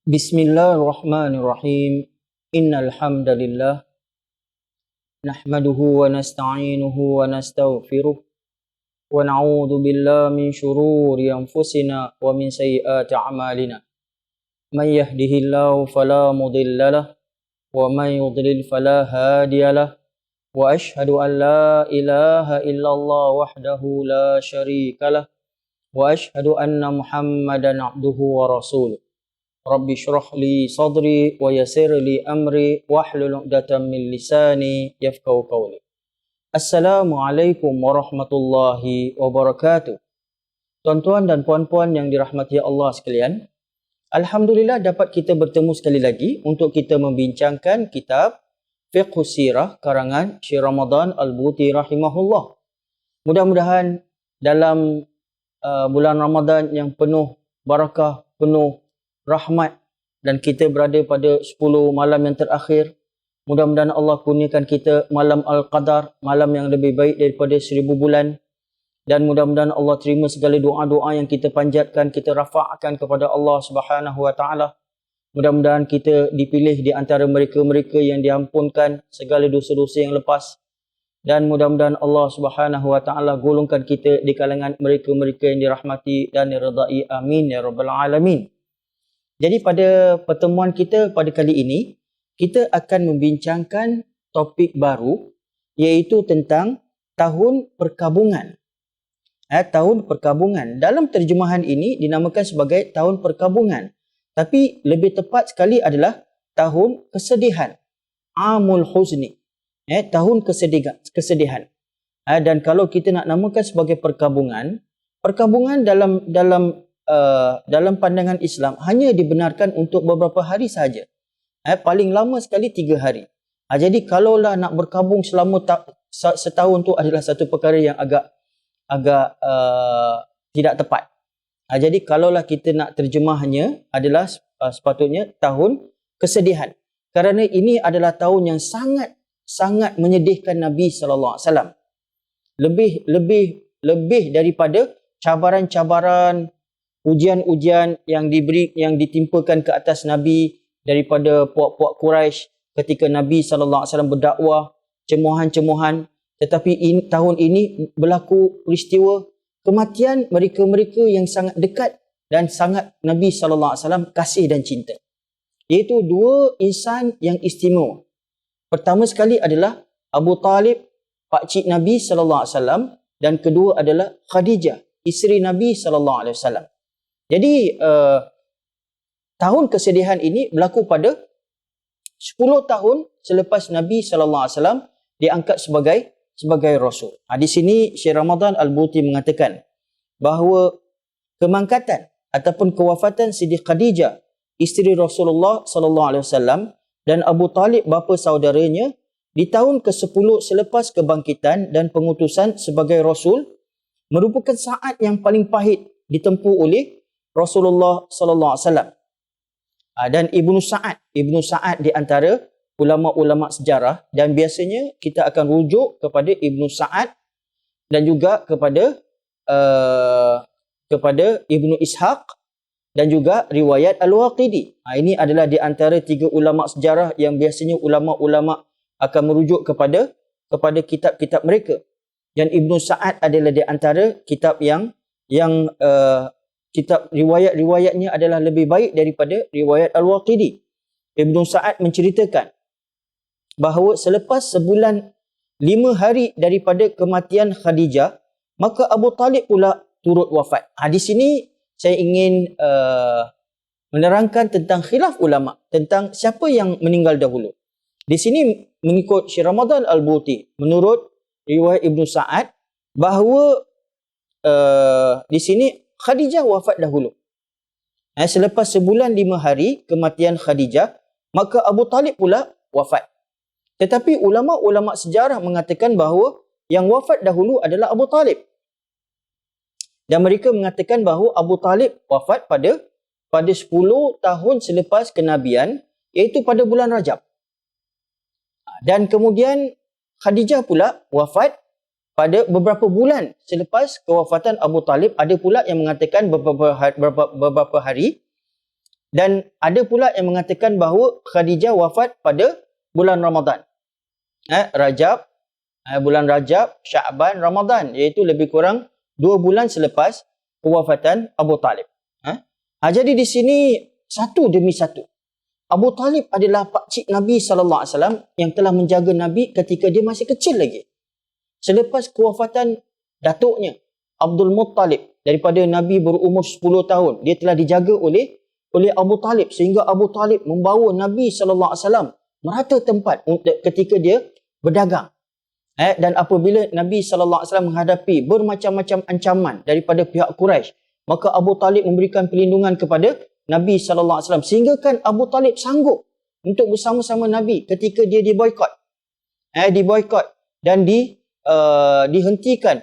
Bismillahirrahmanirrahim. Innal hamdalillah nahmaduhu wa nasta'inuhu wa nastaghfiruh wa na'udzu billahi min shururi anfusina wa min sayyiati a'malina. May yahdihillahu fala mudilla lahu wa may yudlil fala hadiya lahu. Wa ashhadu an la ilaha illallah wahdahu la syarika lahu wa ashhadu anna Muhammadan abduhu wa rasuluh. Rabbi syrah li sadri wa yassir li amri wahlul 'uqdatam min lisani yafqahu qawli. Assalamualaikum warahmatullahi wabarakatuh. Tuan-tuan dan puan-puan yang dirahmati Allah sekalian, alhamdulillah dapat kita bertemu sekali lagi untuk kita membincangkan kitab Fiqh Sirah karangan Syekh Ramadan Al-Buti rahimahullah. Mudah-mudahan dalam bulan Ramadan yang penuh barakah, penuh rahmat, dan kita berada pada 10 malam yang terakhir. Mudah-mudahan Allah kurniakan kita malam Al-Qadar, malam yang lebih baik daripada 1000 bulan. Dan mudah-mudahan Allah terima segala doa-doa yang kita panjatkan, kita rafa'kan kepada Allah Subhanahu wa taala. Mudah-mudahan kita dipilih di antara mereka-mereka yang diampunkan segala dosa-dosa yang lepas. Dan mudah-mudahan Allah Subhanahu wa taala golongkan kita di kalangan mereka-mereka yang dirahmati dan diridai. Amin ya rabbal alamin. Jadi pada pertemuan kita pada kali ini, kita akan membincangkan topik baru, iaitu tentang tahun perkabungan. Tahun perkabungan. Dalam terjemahan ini dinamakan sebagai tahun perkabungan. Tapi lebih tepat sekali adalah tahun kesedihan. Amul Huzni. Tahun kesedihan. Dan kalau kita nak namakan sebagai perkabungan, perkabungan dalam pandangan Islam hanya dibenarkan untuk beberapa hari saja. Paling lama sekali 3 hari. Jadi kalaulah nak berkabung selama setahun tu adalah satu perkara yang agak tidak tepat. Jadi kalaulah kita nak terjemahnya adalah sepatutnya tahun kesedihan. Kerana ini adalah tahun yang sangat menyedihkan Nabi sallallahu alaihi wasallam. Lebih daripada cabaran-cabaran, ujian-ujian yang ditimpakan ke atas Nabi daripada puak-puak Quraisy ketika Nabi sallallahu alaihi wasallam berdakwah, cemohan-cemohan. Tetapi tahun ini berlaku peristiwa kematian mereka-mereka yang sangat dekat dan sangat Nabi sallallahu alaihi wasallam kasih dan cinta. Iaitu 2 insan yang istimewa. Pertama sekali adalah Abu Talib, pakcik Nabi sallallahu alaihi wasallam, dan kedua adalah Khadijah, isteri Nabi sallallahu alaihi wasallam. Jadi tahun kesedihan ini berlaku pada 10 tahun selepas Nabi sallallahu alaihi wasallam diangkat sebagai rasul. Di sini Syekh Ramadan Al-Buti mengatakan bahawa kemangkatan ataupun kewafatan Siti Khadijah, isteri Rasulullah sallallahu alaihi wasallam, dan Abu Talib bapa saudaranya di tahun ke-10 selepas kebangkitan dan pengutusan sebagai rasul merupakan saat yang paling pahit ditempuh oleh Rasulullah sallallahu alaihi wasallam. Dan Ibnu Sa'ad di antara ulama-ulama sejarah, dan biasanya kita akan rujuk kepada Ibnu Sa'ad dan juga kepada Ibnu Ishaq dan juga riwayat Al-Waqidi. Ini adalah di antara 3 ulama sejarah yang biasanya ulama-ulama akan merujuk kepada kitab-kitab mereka. Dan Ibnu Sa'ad adalah di antara kitab yang kitab riwayat-riwayatnya adalah lebih baik daripada riwayat Al-Waqidi. Ibnu Sa'ad menceritakan bahawa selepas sebulan 5 hari daripada kematian Khadijah, maka Abu Talib pula turut wafat. Di sini saya ingin menerangkan tentang khilaf ulama tentang siapa yang meninggal dahulu. Di sini mengikut Syekh Ramadan Al-Buti, menurut riwayat Ibnu Sa'ad, bahawa di sini Khadijah wafat dahulu. Selepas sebulan 5 hari kematian Khadijah, maka Abu Talib pula wafat. Tetapi ulama-ulama sejarah mengatakan bahawa yang wafat dahulu adalah Abu Talib. Dan mereka mengatakan bahawa Abu Talib wafat pada 10 tahun selepas kenabian, iaitu pada bulan Rajab. Dan kemudian Khadijah pula wafat pada beberapa bulan selepas kewafatan Abu Talib. Ada pula yang mengatakan beberapa hari. Dan ada pula yang mengatakan bahawa Khadijah wafat pada bulan Ramadan. Rajab, bulan Rajab, Sya'ban, Ramadan, iaitu lebih kurang 2 bulan selepas kewafatan Abu Talib. Jadi di sini satu demi satu, Abu Talib adalah pakcik Nabi SAW yang telah menjaga Nabi ketika dia masih kecil lagi. Selepas kewafatan datuknya Abdul Muttalib, daripada Nabi berumur 10 tahun, dia telah dijaga oleh Abu Talib, sehingga Abu Talib membawa Nabi SAW merata tempat ketika dia berdagang. Dan apabila Nabi SAW menghadapi bermacam-macam ancaman daripada pihak Quraisy, maka Abu Talib memberikan perlindungan kepada Nabi SAW, sehingga kan Abu Talib sanggup untuk bersama-sama Nabi ketika dia diboikot. Diboikot dan dihentikan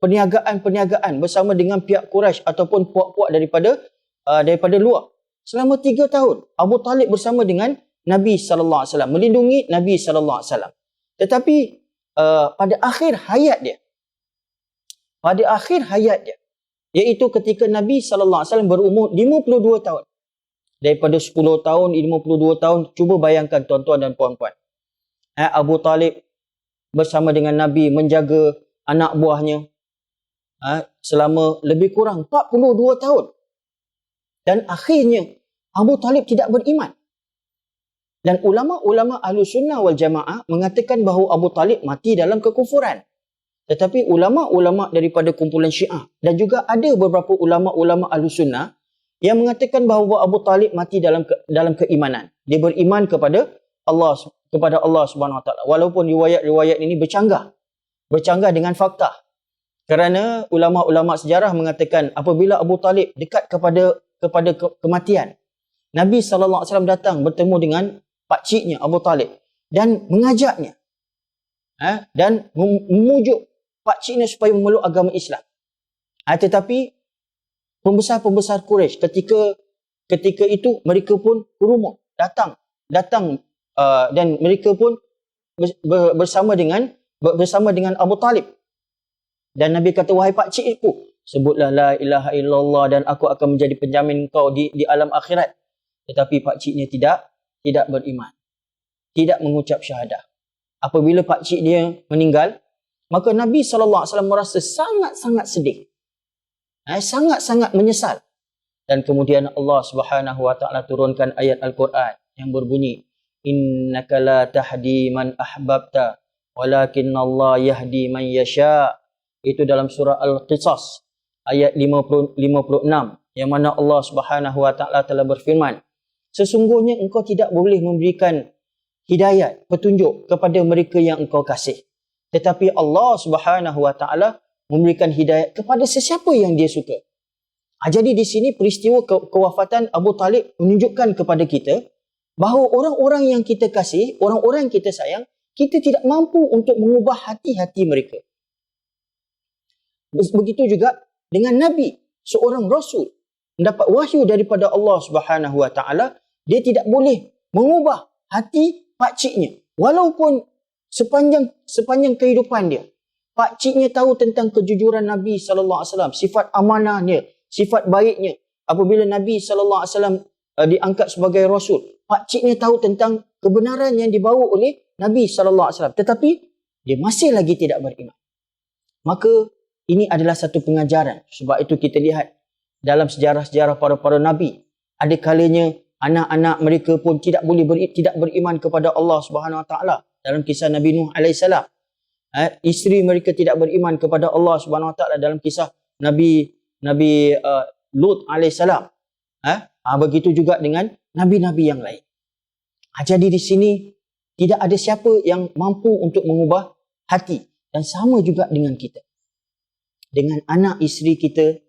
perniagaan-perniagaan bersama dengan pihak Quraisy ataupun puak-puak daripada luar. Selama 3 tahun, Abu Talib bersama dengan Nabi SAW, melindungi Nabi SAW. Tetapi pada akhir hayat dia, iaitu ketika Nabi SAW berumur 52 tahun. Daripada 10 tahun, 52 tahun, cuba bayangkan tuan-tuan dan puan-puan. Abu Talib bersama dengan Nabi menjaga anak buahnya selama lebih kurang 42 tahun. Dan akhirnya Abu Talib tidak beriman. Dan ulama-ulama Ahlussunnah wal Jamaah mengatakan bahawa Abu Talib mati dalam kekufuran. Tetapi ulama-ulama daripada kumpulan Syiah dan juga ada beberapa ulama-ulama Ahlussunnah yang mengatakan bahawa Abu Talib mati dalam keimanan. Dia beriman kepada Allah Subhanahu Wa Taala. Walaupun riwayat-riwayat ini bercanggah dengan fakta. Kerana ulama-ulama sejarah mengatakan apabila Abu Talib dekat kepada kematian, Nabi SAW datang bertemu dengan pakciknya Abu Talib dan mengajaknya dan memujuk pakciknya supaya memeluk agama Islam. Tetapi pembesar-pembesar Quraisy ketika itu mereka pun berumur datang dan mereka pun bersama dengan Abu Talib. Dan Nabi kata, wahai pakcikku, sebutlah la ilaha illallah dan aku akan menjadi penjamin kau di alam akhirat. Tetapi pakciknya tidak beriman. Tidak mengucap syahadah. Apabila pakcik dia meninggal, maka Nabi SAW merasa sangat-sangat sedih. Sangat-sangat menyesal. Dan kemudian Allah Subhanahu Wa Taala turunkan ayat Al-Quran yang berbunyi, innaka la tahdi man ahbabta walakinnallaha yahdi man yasha. Itu dalam surah Al-Qisas ayat 56 yang mana Allah Subhanahu Wa Taala telah berfirman, sesungguhnya engkau tidak boleh memberikan hidayat, petunjuk kepada mereka yang engkau kasih. Tetapi Allah Subhanahu Wa Taala memberikan hidayat kepada sesiapa yang dia suka. Jadi di sini peristiwa kewafatan Abu Talib menunjukkan kepada kita bahawa orang-orang yang kita kasih, orang-orang yang kita sayang, kita tidak mampu untuk mengubah hati-hati mereka. Begitu juga dengan Nabi, seorang Rasul, mendapat wahyu daripada Allah Subhanahu Wa Taala, dia tidak boleh mengubah hati pakciknya. Walaupun sepanjang kehidupan dia, pakciknya tahu tentang kejujuran Nabi SAW, sifat amanahnya, sifat baiknya. Apabila Nabi SAW diangkat sebagai Rasul, pakciknya tahu tentang kebenaran yang dibawa oleh Nabi SAW. Tetapi dia masih lagi tidak beriman. Maka ini adalah satu pengajaran. Sebab itu kita lihat dalam sejarah-sejarah para Nabi, ada kalanya anak-anak mereka pun tidak beriman kepada Allah Subhanahu Wa Taala. Dalam kisah Nabi Nuh alaihissalam, isteri mereka tidak beriman kepada Allah Subhanahu Wa Taala dalam kisah Nabi Lut alaihissalam. Begitu juga dengan nabi-nabi yang lain. Jadi di sini tidak ada siapa yang mampu untuk mengubah hati. Dan sama juga dengan kita. Dengan anak isteri kita,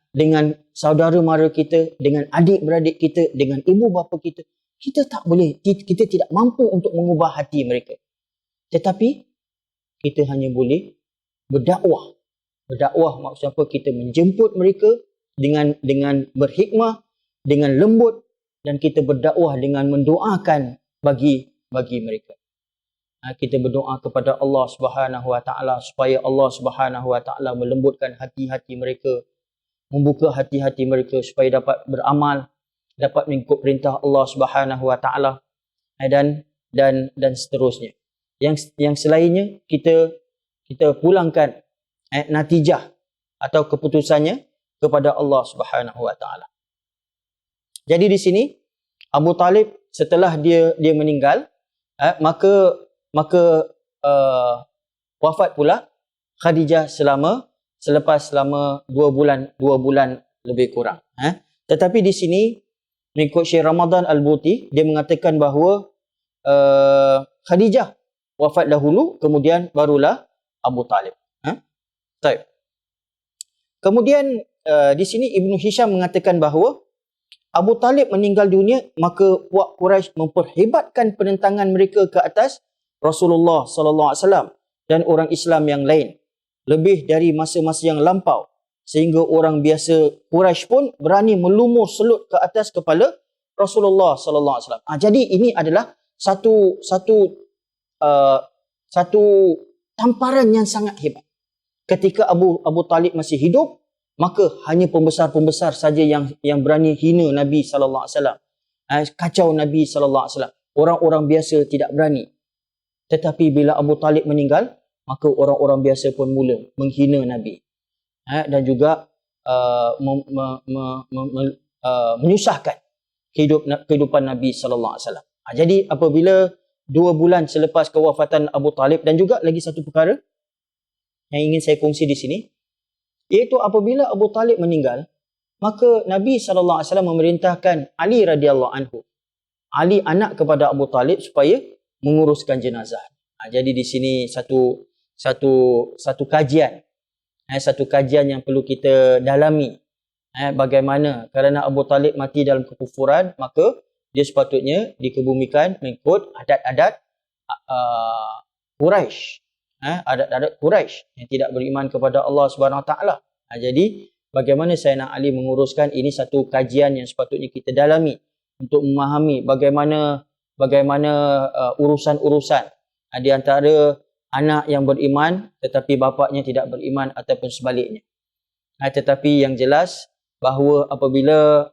dengan saudara mara kita, dengan adik-beradik kita, dengan ibu bapa kita, kita tidak mampu untuk mengubah hati mereka. Tetapi kita hanya boleh berdakwah. Berdakwah maksud apa? Kita menjemput mereka dengan berhikmah, dengan lembut, dan kita berdakwah dengan mendoakan bagi mereka. Kita berdoa kepada Allah Subhanahu Wa Taala supaya Allah Subhanahu Wa Taala melembutkan hati-hati mereka, membuka hati-hati mereka supaya dapat beramal dapat mengikut perintah Allah Subhanahu Wa Taala, dan seterusnya. Yang selainnya kita pulangkan natijah atau keputusannya kepada Allah Subhanahu Wa Taala. Jadi di sini Abu Talib setelah dia meninggal, maka wafat pula Khadijah selama 2 bulan lebih kurang. Tetapi di sini mengikut Syekh Ramadan Al-Buti, dia mengatakan bahawa Khadijah wafat dahulu, kemudian barulah Abu Talib. Baik. Kemudian di sini Ibnu Hisham mengatakan bahawa Abu Talib meninggal dunia, maka puak Quraisy memperhebatkan penentangan mereka ke atas Rasulullah sallallahu alaihi wasallam dan orang Islam yang lain lebih dari masa-masa yang lampau, sehingga orang biasa Quraisy pun berani melumuh selut ke atas kepala Rasulullah sallallahu alaihi wasallam. Jadi ini adalah satu tamparan yang sangat hebat. Ketika Abu Talib masih hidup, maka hanya pembesar-pembesar saja yang berani hina Nabi sallallahu alaihi wasallam, kacau Nabi sallallahu alaihi wasallam. Orang-orang biasa tidak berani. Tetapi bila Abu Talib meninggal, maka orang-orang biasa pun mula menghina Nabi, dan juga menyusahkan kehidupan Nabi sallallahu alaihi wasallam. Jadi apabila 2 bulan selepas kewafatan Abu Talib, dan juga lagi satu perkara yang ingin saya kongsi di sini, iaitu apabila Abu Talib meninggal, maka Nabi sallallahu alaihi wasallam memerintahkan Ali radhiyallahu anhu, Ali anak kepada Abu Talib, supaya menguruskan jenazah. Jadi di sini satu kajian, satu kajian yang perlu kita dalami. Bagaimana kerana Abu Talib mati dalam kekufuran, maka dia sepatutnya dikebumikan mengikut adat-adat Quraisy, adat-adat Quraisy yang tidak beriman kepada Allah Subhanahu Wa Taala. Jadi bagaimana Sayyidina Ali menguruskan, ini satu kajian yang sepatutnya kita dalami untuk memahami bagaimana urusan-urusan di antara anak yang beriman tetapi bapaknya tidak beriman, ataupun sebaliknya. Tetapi yang jelas bahawa apabila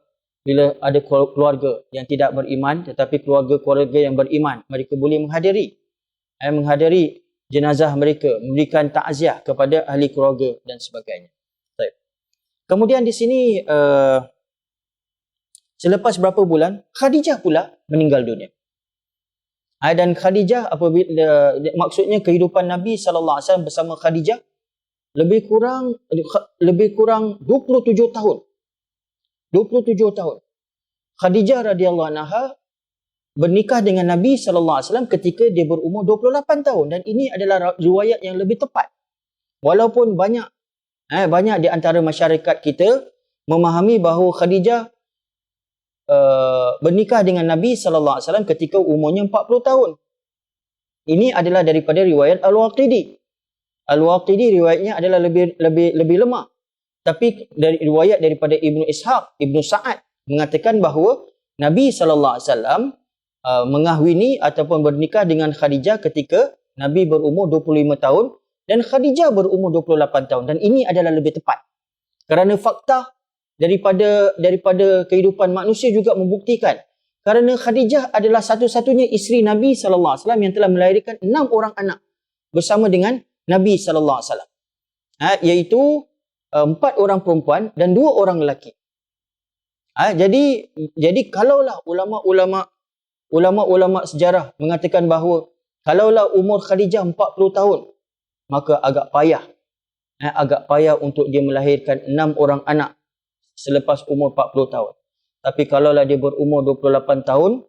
ada keluarga yang tidak beriman tetapi keluarga-keluarga yang beriman, mereka boleh menghadiri jenazah mereka, memberikan takziah kepada ahli keluarga dan sebagainya. Baik. Kemudian di sini selepas berapa bulan, Khadijah pula meninggal dunia. Dan Khadijah, apabila maksudnya kehidupan Nabi sallallahu alaihi wasallam bersama Khadijah lebih kurang 27 tahun. 27 tahun. Khadijah radhiyallahu anha bernikah dengan Nabi sallallahu alaihi wasallam ketika dia berumur 28 tahun, dan ini adalah riwayat yang lebih tepat. Walaupun banyak di antara masyarakat kita memahami bahawa Khadijah bernikah dengan Nabi sallallahu alaihi wasallam ketika umurnya 40 tahun. Ini adalah daripada riwayat Al-Waqidi. Al-Waqidi riwayatnya adalah lebih lemah. Tapi dari riwayat daripada Ibnu Ishaq, Ibnu Sa'ad mengatakan bahawa Nabi sallallahu alaihi wasallam mengahwini ataupun bernikah dengan Khadijah ketika Nabi berumur 25 tahun dan Khadijah berumur 28 tahun, dan ini adalah lebih tepat. Kerana fakta daripada kehidupan manusia juga membuktikan, kerana Khadijah adalah satu-satunya isteri Nabi sallallahu alaihi wasallam yang telah melahirkan 6 orang anak bersama dengan Nabi sallallahu alaihi wasallam. Iaitu 4 orang perempuan dan 2 orang lelaki. Jadi kalaulah ulama-ulama sejarah mengatakan bahawa kalaulah umur Khadijah 40 tahun, maka agak payah untuk dia melahirkan 6 orang anak selepas umur 40 tahun. Tapi kalaulah dia berumur 28 tahun,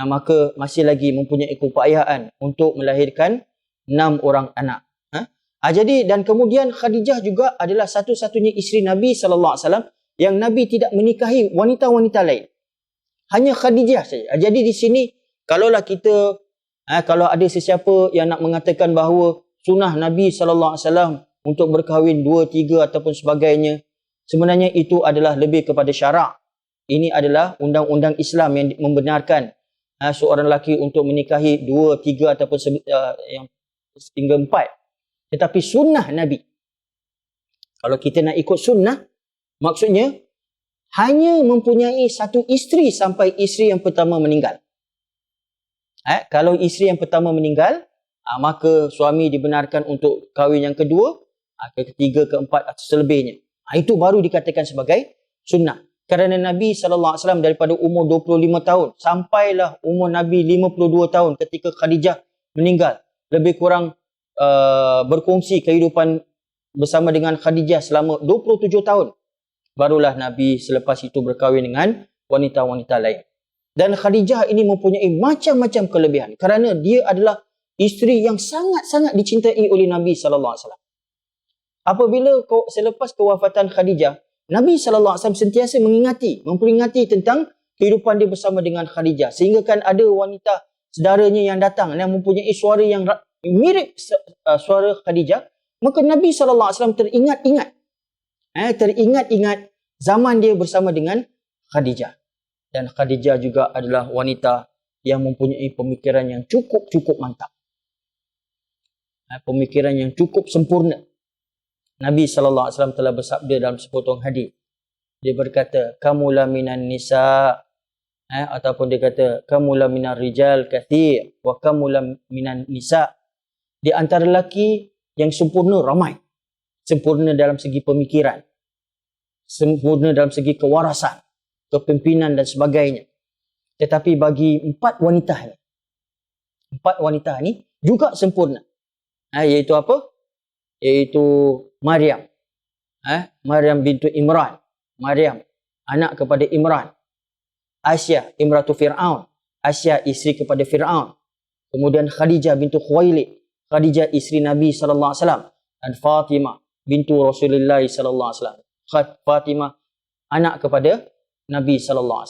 maka masih lagi mempunyai keupayaan untuk melahirkan 6 orang anak. Jadi dan kemudian Khadijah juga adalah satu-satunya isteri Nabi sallallahu alaihi wasallam yang Nabi tidak menikahi wanita-wanita lain. Hanya Khadijah saja. Jadi di sini kalaulah kita kalau ada sesiapa yang nak mengatakan bahawa sunnah Nabi sallallahu alaihi wasallam untuk berkahwin 2, 3 ataupun sebagainya, sebenarnya itu adalah lebih kepada syarak. Ini adalah undang-undang Islam yang membenarkan seorang lelaki untuk menikahi 2, 3 ataupun yang hingga 4. Tetapi sunnah Nabi, kalau kita nak ikut sunnah, maksudnya hanya mempunyai satu isteri sampai isteri yang pertama meninggal. Kalau isteri yang pertama meninggal, maka suami dibenarkan untuk kahwin yang kedua, ketiga, keempat atau selebihnya. Itu baru dikatakan sebagai sunnah. Kerana Nabi SAW daripada umur 25 tahun sampailah umur Nabi 52 tahun ketika Khadijah meninggal. Lebih kurang berkongsi kehidupan bersama dengan Khadijah selama 27 tahun. Barulah Nabi selepas itu berkahwin dengan wanita-wanita lain. Dan Khadijah ini mempunyai macam-macam kelebihan kerana dia adalah isteri yang sangat-sangat dicintai oleh Nabi SAW. Apabila selepas kewafatan Khadijah, Nabi SAW sentiasa memperingati tentang kehidupan dia bersama dengan Khadijah. Sehingga kan ada wanita saudaranya yang datang yang mempunyai suara yang mirip suara Khadijah. Maka Nabi SAW teringat-ingat zaman dia bersama dengan Khadijah. Dan Khadijah juga adalah wanita yang mempunyai pemikiran yang cukup mantap. Pemikiran yang cukup sempurna. Nabi SAW telah bersabda dalam sepotong hadis. Dia berkata, kamulah minan nisa, ataupun dia kata, kamulah minan rijal kathir, wa kamulah minan nisa. Di antara lelaki yang sempurna ramai. Sempurna dalam segi pemikiran. Sempurna dalam segi kewarasan, kepimpinan dan sebagainya. Tetapi bagi empat wanita ni juga sempurna. Iaitu apa? Iaitu Maryam. Maryam bintu Imran. Maryam, anak kepada Imran. Aisyah, imratu Fir'aun. Aisyah, isteri kepada Fir'aun. Kemudian Khadijah bintu Khuwailid. Khadijah, isteri Nabi SAW. Dan Fatimah bintu Rasulullah SAW. Fatimah, anak kepada Nabi SAW.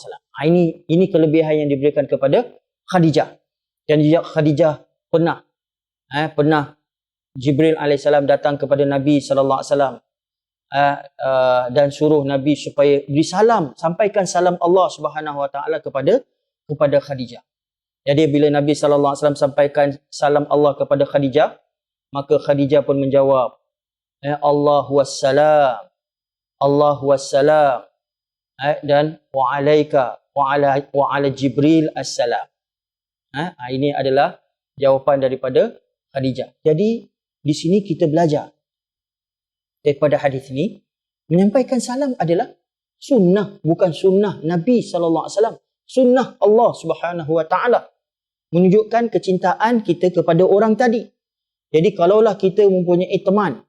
Ini kelebihan yang diberikan kepada Khadijah. Dan juga Khadijah pernah Jibril AS datang kepada Nabi SAW dan suruh Nabi supaya beri salam, sampaikan salam Allah SWT kepada Khadijah. Jadi bila Nabi SAW sampaikan salam Allah kepada Khadijah, maka Khadijah pun menjawab, Allahu wassalam, Allahu wassalam, dan wa alaika wa ala Jibril assalam. Ini adalah jawapan daripada Khadijah. Jadi di sini kita belajar daripada hadis ini, menyampaikan salam adalah sunnah, bukan sunnah Nabi SAW. Sunnah Allah SWT. Menunjukkan kecintaan kita kepada orang tadi. Jadi kalaulah kita mempunyai teman,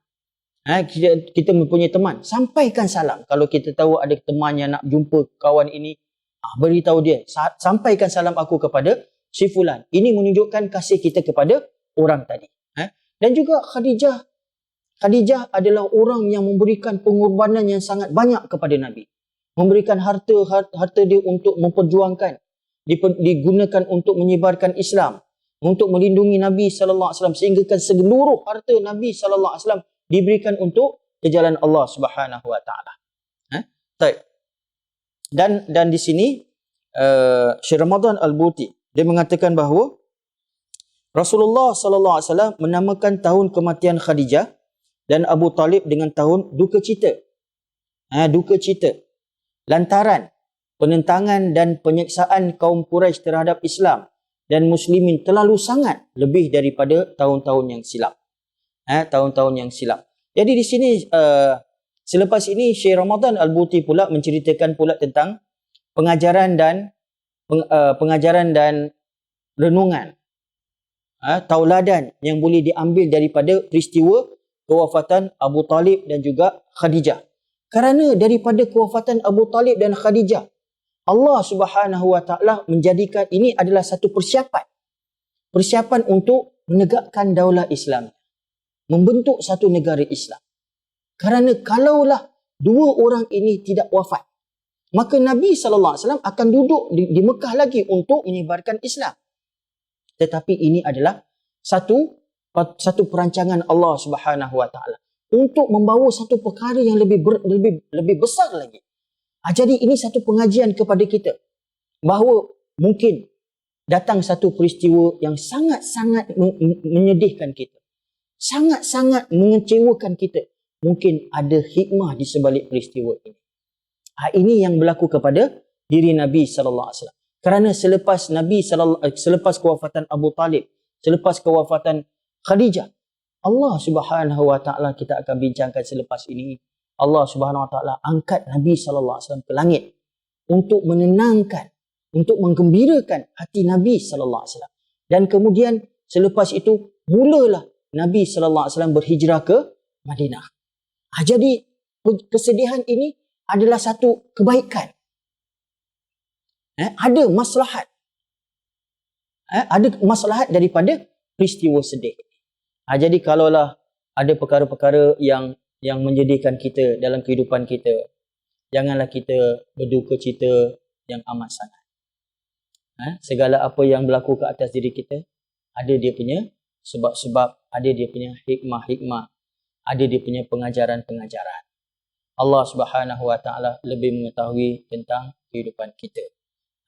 kita mempunyai teman, sampaikan salam. Kalau kita tahu ada teman yang nak jumpa kawan ini, beritahu dia, sampaikan salam aku kepada si fulan. Ini menunjukkan kasih kita kepada orang tadi. Dan juga Khadijah adalah orang yang memberikan pengorbanan yang sangat banyak kepada Nabi. Memberikan harta dia untuk memperjuangkan, digunakan untuk menyebarkan Islam, untuk melindungi Nabi SAW, sehingga seluruh harta Nabi SAW diberikan untuk ke jalan Allah Subhanahu Wa Taala. Dan di sini Syekh Ramadan Al-Buti dia mengatakan bahawa Rasulullah SAW menamakan tahun kematian Khadijah dan Abu Talib dengan tahun duka cita. Duka cita. Lantaran penentangan dan penyiksaan kaum Quraisy terhadap Islam dan Muslimin terlalu sangat lebih daripada tahun-tahun yang silap. Tahun-tahun yang silap. Jadi di sini selepas ini Syekh Ramadan Al-Buti pula menceritakan pula tentang pengajaran dan renungan. Tauladan yang boleh diambil daripada peristiwa kewafatan Abu Talib dan juga Khadijah. Kerana daripada kewafatan Abu Talib dan Khadijah, Allah Subhanahu Wa Taala menjadikan ini adalah satu persiapan untuk menegakkan daulah Islam, membentuk satu negara Islam. Kerana kalaulah dua orang ini tidak wafat, maka Nabi SAW akan duduk di Mekah lagi untuk menyebarkan Islam. Tetapi ini adalah satu perancangan Allah Subhanahu Wa Taala untuk membawa satu perkara yang lebih besar lagi. Jadi ini satu pengajian kepada kita bahawa mungkin datang satu peristiwa yang sangat-sangat menyedihkan kita, sangat-sangat mengecewakan kita. Mungkin ada hikmah di sebalik peristiwa ini. Ini yang berlaku kepada diri Nabi sallallahu alaihi wasallam. Kerana selepas kewafatan Abu Talib, selepas kewafatan Khadijah, Allah Subhanahu wa taala, kita akan bincangkan selepas ini, Allah Subhanahu wa taala angkat Nabi sallallahu alaihi wasallam ke langit untuk menenangkan, untuk menggembirakan hati Nabi sallallahu alaihi wasallam. Dan kemudian selepas itu mulalah Nabi sallallahu alaihi wasallam berhijrah ke Madinah. Jadi kesedihan ini adalah satu kebaikan. Ada maslahat. Ada maslahat daripada peristiwa sedih. Jadi kalaulah ada perkara-perkara yang menjadikan kita dalam kehidupan kita, janganlah kita berduka cita yang amat sangat. Segala apa yang berlaku ke atas diri kita, ada dia punya sebab-sebab, ada dia punya hikmah-hikmah, ada dia punya pengajaran-pengajaran. Allah Subhanahu wa taala lebih mengetahui tentang kehidupan kita.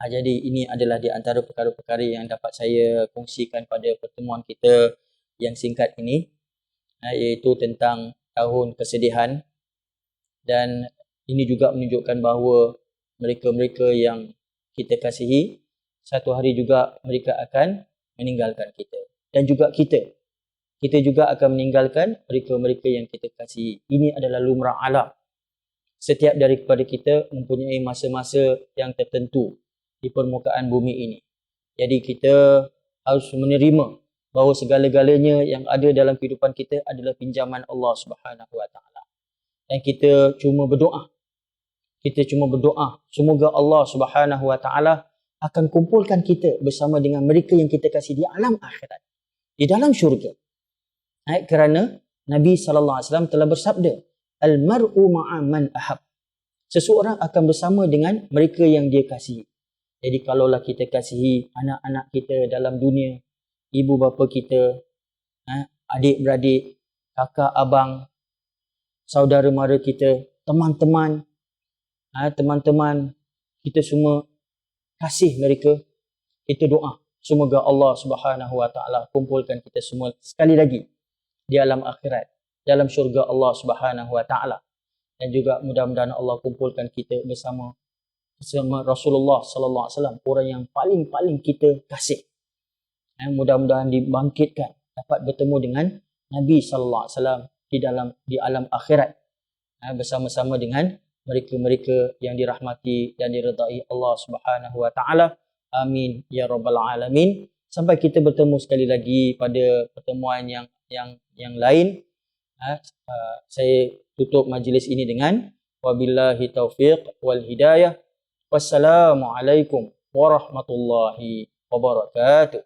Jadi ini adalah di antara perkara-perkara yang dapat saya kongsikan pada pertemuan kita yang singkat ini, iaitu tentang tahun kesedihan. Dan ini juga menunjukkan bahawa mereka-mereka yang kita kasihi, satu hari juga mereka akan meninggalkan kita. Dan juga kita juga akan meninggalkan mereka-mereka yang kita kasihi. Ini adalah lumrah alam. Setiap daripada kita mempunyai masa-masa yang tertentu di permukaan bumi ini. Jadi kita harus menerima bahawa segala-galanya yang ada dalam kehidupan kita adalah pinjaman Allah Subhanahu wa taala. Dan kita cuma berdoa. Semoga Allah Subhanahu wa taala akan kumpulkan kita bersama dengan mereka yang kita kasih di alam akhirat, di dalam syurga. Kerana Nabi sallallahu alaihi wasallam telah bersabda, al-mar'u ma'a man ahab. Seseorang akan bersama dengan mereka yang dia kasihi. Jadi kalaulah kita kasihi anak-anak kita dalam dunia, ibu bapa kita, adik-beradik, kakak, abang, saudara mara kita, teman-teman, kita semua kasih mereka. Kita doa, semoga Allah Subhanahu wa taala kumpulkan kita semua sekali lagi di alam akhirat, dalam syurga Allah Subhanahu wa taala. Dan juga mudah-mudahan Allah kumpulkan kita bersama Rasulullah sallallahu alaihi wasallam, orang yang paling kita kasih. Mudah-mudahan dibangkitkan, dapat bertemu dengan Nabi sallallahu alaihi wasallam di alam akhirat, bersama-sama dengan mereka-mereka yang dirahmati dan diredai Allah Subhanahu wa taala. Amin ya rabbal alamin. Sampai kita bertemu sekali lagi pada pertemuan yang lain. Saya tutup majlis ini dengan wabillahi taufiq wal hidayah. Wassalamualaikum warahmatullahi wabarakatuh.